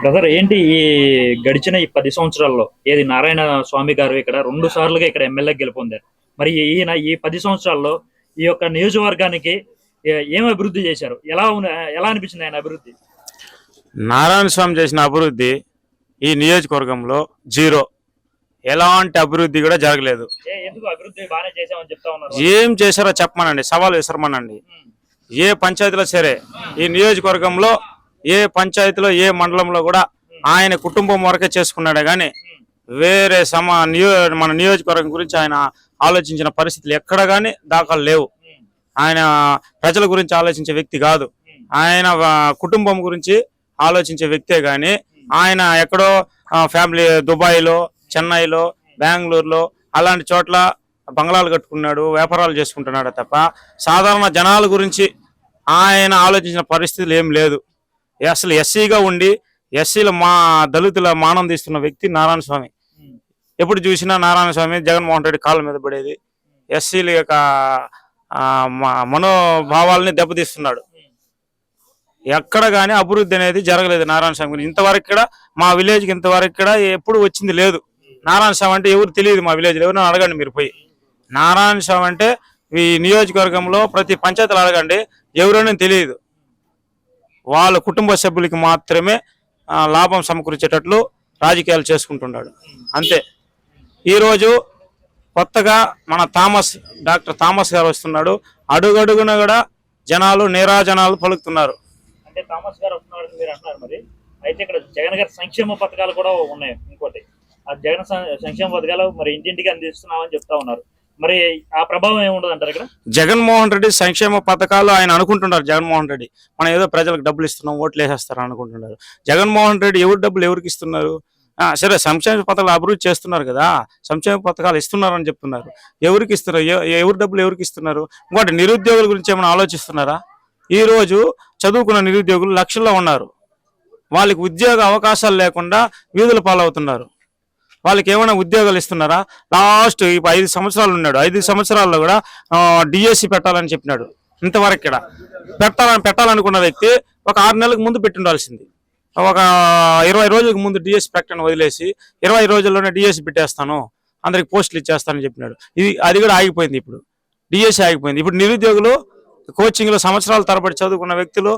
Brother ఏంటి ఈ గడిచిన ఈ 10 సంవత్సరాల్లో ఏది నారాయణ స్వామి గారు ఇక్కడ 2 సార్లుగా ఇక్కడ ఎమ్మెల్యే గెలుపొందారు. మరి ఈయన ఈ 10 సంవత్సరాల్లో ఈ యొక్క నియోజకవర్గానికి ఏం అభివృద్ధి చేశారు? ఎలా అనిపించింది ఆయన అభివృద్ధి? నారాయణ స్వామి చేసిన అభివృద్ధి ఈ నియోజకవర్గంలో జీరో. ఎలాంటి అభివృద్ధి కూడా జరగలేదు. ఎందుకు అభివృద్ధి బాగానే చేశామని చెప్తా ఉన్నారు? ఏం చేశారో చెప్పమనండి, సవాల్ విసరమనండి. ఏ పంచాయతీలో సరే ఈ నియోజకవర్గంలో ఏ పంచాయతీలో ఏ మండలంలో కూడా ఆయన కుటుంబం వరకే చేసుకున్నాడే కానీ వేరే మన నియోజకవర్గం గురించి ఆయన ఆలోచించిన పరిస్థితులు ఎక్కడ కానీ దాఖలు లేవు. ఆయన ప్రజల గురించి ఆలోచించే వ్యక్తి కాదు, ఆయన కుటుంబం గురించి ఆలోచించే వ్యక్తే కానీ ఆయన ఎక్కడో ఫ్యామిలీ దుబాయ్లో, చెన్నైలో, బెంగళూరులో అలాంటి చోట్ల బంగ్లాలు కట్టుకున్నాడు, వ్యాపారాలు చేసుకుంటున్నాడు తప్ప సాధారణ జనాల గురించి ఆయన ఆలోచించిన పరిస్థితులు ఏం లేదు. అసలు ఎస్సీగా ఉండి ఎస్సీల దళితుల మానం తీస్తున్న వ్యక్తి నారాయణ స్వామి. ఎప్పుడు చూసినా నారాయణ స్వామి జగన్మోహన్ రెడ్డి కాళ్ళ మీద పడేది, ఎస్సీల యొక్క మనోభావాలని దెబ్బతీస్తున్నాడు. ఎక్కడ కానీ అభివృద్ధి అనేది జరగలేదు నారాయణ స్వామి గురించి. ఇంతవరకు కూడా మా విలేజ్కి ఇంతవరకు కూడా ఎప్పుడు వచ్చింది లేదు. నారాయణ స్వామి అంటే ఎవరు తెలియదు మా విలేజ్లో, ఎవరైనా అడగండి మీరు పోయి. నారాయణ స్వామి అంటే ఈ నియోజకవర్గంలో ప్రతి పంచాయతీలు అడగండి, ఎవరైనా తెలియదు. వాళ్ళ కుటుంబ సభ్యులకి మాత్రమే లాభం సమకూర్చేటట్లు రాజకీయాలు చేసుకుంటున్నాడు అంతే. ఈరోజు కొత్తగా మన డాక్టర్ థామస్ గారు వస్తున్నాడు. అడుగడుగున కూడా జనాలు నీరాజనాలు పలుకుతున్నారు. అంటే థామస్ గారు వస్తున్నాడు మీరు అంటున్నారు. మరి అయితే ఇక్కడ జగన్ గారి సంక్షేమ పథకాలు కూడా ఉన్నాయి. ఇంకోటి ఆ జగన్ సంక్షేమ పథకాలు మరి ఇంటింటికి అందిస్తున్నామని చెప్తా ఉన్నారు. మరి ఆ ప్రభావం ఏముండదు అంటారు ఇక్కడ? జగన్మోహన్ రెడ్డి సంక్షేమ పథకాలు ఆయన అనుకుంటున్నారు. జగన్మోహన్ రెడ్డి మనం ఏదో ప్రజలకు డబ్బులు ఇస్తున్నాం, ఓట్లు వేసేస్తారు అనుకుంటున్నారు. జగన్మోహన్ రెడ్డి ఎవరు డబ్బులు ఎవరికి ఇస్తున్నారు? సరే సంక్షేమ పథకాలు అభివృద్ధి చేస్తున్నారు కదా, సంక్షేమ పథకాలు ఇస్తున్నారని చెప్తున్నారు. ఎవరికి ఇస్తున్నారు? ఎవరి డబ్బులు ఎవరికి ఇస్తున్నారు? ఇంకోటి నిరుద్యోగుల గురించి ఏమైనా ఆలోచిస్తున్నారా? ఈరోజు చదువుకున్న నిరుద్యోగులు లక్షల్లో ఉన్నారు. వాళ్ళకి ఉద్యోగ అవకాశాలు లేకుండా వీధుల పాలవుతున్నారు. వాళ్ళకి ఏమైనా ఉద్యోగాలు ఇస్తున్నారా? లాస్ట్ 5 సంవత్సరాలు ఉన్నాడు, 5 సంవత్సరాల్లో కూడా డిఎస్సి పెట్టాలని చెప్పినాడు. ఇంతవరకు ఇక్కడ పెట్టాలనుకున్న వ్యక్తి ఒక 6 నెలలకు ముందు పెట్టి ఉండాల్సింది. ఒక 20 రోజులకు ముందు డిఎస్సి ప్రకటన వదిలేసి 20 రోజుల్లోనే డిఎస్సి పెట్టేస్తాను, అందరికి పోస్టులు ఇచ్చేస్తానని చెప్పినాడు. అది కూడా ఆగిపోయింది. ఇప్పుడు డిఎస్సి ఆగిపోయింది. ఇప్పుడు నిరుద్యోగులు కోచింగ్లో సంవత్సరాల తరబడి చదువుకున్న వ్యక్తులు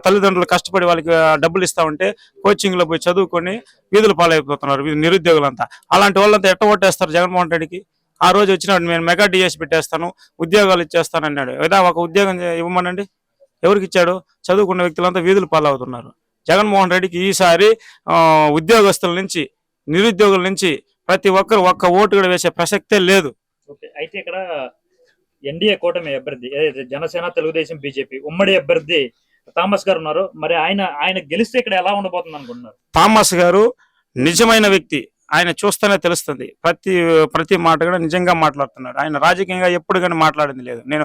తల్లిదండ్రులు కష్టపడి వాళ్ళకి డబ్బులు ఇస్తా ఉంటే కోచింగ్లో పోయి చదువుకొని వీధుల పాలైపోతున్నారు నిరుద్యోగులంతా. అలాంటి వాళ్ళంతా ఎట్ట ఓటేస్తారు జగన్మోహన్ రెడ్డికి? ఆ రోజు వచ్చినాడు, నేను మెగా డిఎస్సి పెట్టేస్తాను, ఉద్యోగాలు ఇచ్చేస్తాను అన్నాడు. ఏదా ఒక ఉద్యోగం ఇవ్వమనండి, ఎవరికి ఇచ్చాడు? చదువుకున్న వ్యక్తులంతా వీధులు పాలవుతున్నారు. జగన్మోహన్ రెడ్డికి ఈసారి ఉద్యోగస్తుల నుంచి నిరుద్యోగుల నుంచి ప్రతి ఒక్కరు ఒక్క ఓటు కూడా వేసే ప్రసక్తే లేదు. అయితే ఇక్కడ ఎన్డీఏ కూటమి అభ్యర్థి జనసేన, తెలుగుదేశం, బీజేపీ ఉమ్మడి అభ్యర్థి థామస్ గారు ఉన్నారు. మరి ఆయన గెలిస్తే ఇక్కడ ఎలా ఉండబోతుంది అనుకుంటున్నారు? థామస్ గారు నిజమైన వ్యక్తి, ఆయన చూస్తేనే తెలుస్తుంది. ప్రతి మాట కూడా నిజంగా మాట్లాడుతున్నాడు. ఆయన రాజకీయంగా ఎప్పుడు కానీ మాట్లాడింది లేదు. నేను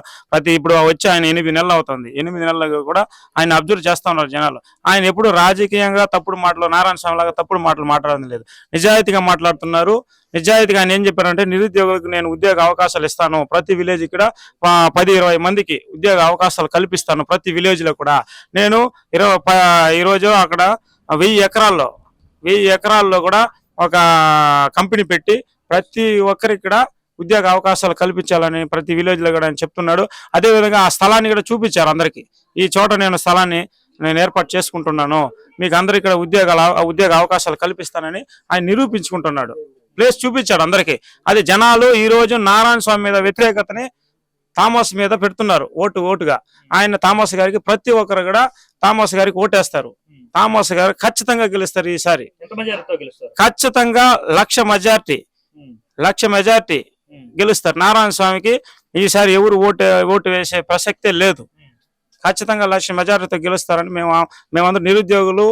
ఇప్పుడు వచ్చి ఆయన 8 నెలలు అవుతుంది. 8 నెలలుగా కూడా ఆయన అబ్జర్వ్ చేస్తా ఉన్నారు జనాలు. ఆయన ఎప్పుడు రాజకీయంగా తప్పుడు మాటలు, నారాయణ స్వామి లాగా తప్పుడు మాటలు మాట్లాడడం లేదు, నిజాయితీగా మాట్లాడుతున్నారు. నిజాయితీగా ఆయన ఏం చెప్పారంటే, నిరుద్యోగులకు నేను ఉద్యోగ అవకాశాలు ఇస్తాను, ప్రతి విలేజ్ ఇక్కడ 10-20 మందికి ఉద్యోగ అవకాశాలు కల్పిస్తాను, ప్రతి విలేజ్ లో కూడా నేను ఈరోజు అక్కడ 1000 ఎకరాల్లో కూడా ఒక కంపెనీ పెట్టి ప్రతి ఒక్కరికి ఇక్కడ ఉద్యోగ అవకాశాలు కల్పించాలని ప్రతి విలేజ్ లో కూడా ఆయన చెప్తున్నాడు. అదేవిధంగా ఆ స్థలాన్ని కూడా చూపించారు అందరికి. ఈ చోట స్థలాన్ని నేను ఏర్పాటు చేసుకుంటున్నాను, మీకు అందరు ఇక్కడ ఉద్యోగ అవకాశాలు కల్పిస్తానని ఆయన నిరూపించుకుంటున్నాడు. ప్లేస్ చూపించాడు అందరికి. అది జనాలు ఈ రోజు నారాయణ స్వామి మీద వ్యతిరేకతని థామస్ మీద పెడుతున్నారు ఓటుగా. ఆయన థామస్ గారికి ప్రతి ఒక్కరు కూడా థామస్ గారికి ఓటేస్తారు. థామస్ గారు ఖచ్చితంగా గెలుస్తారు ఈసారి. ఖచ్చితంగా 1,00,000 మెజార్టీ గెలుస్తారు. నారాయణ స్వామికి ఈసారి ఎవరు ఓటు వేసే ప్రసక్తే లేదు. ఖచ్చితంగా 1,00,000 మెజార్టీతో గెలుస్తారని మేమందరూ నిరుద్యోగులు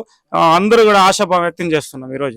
అందరూ కూడా ఆశాభావం వ్యక్తం చేస్తున్నాం ఈరోజు.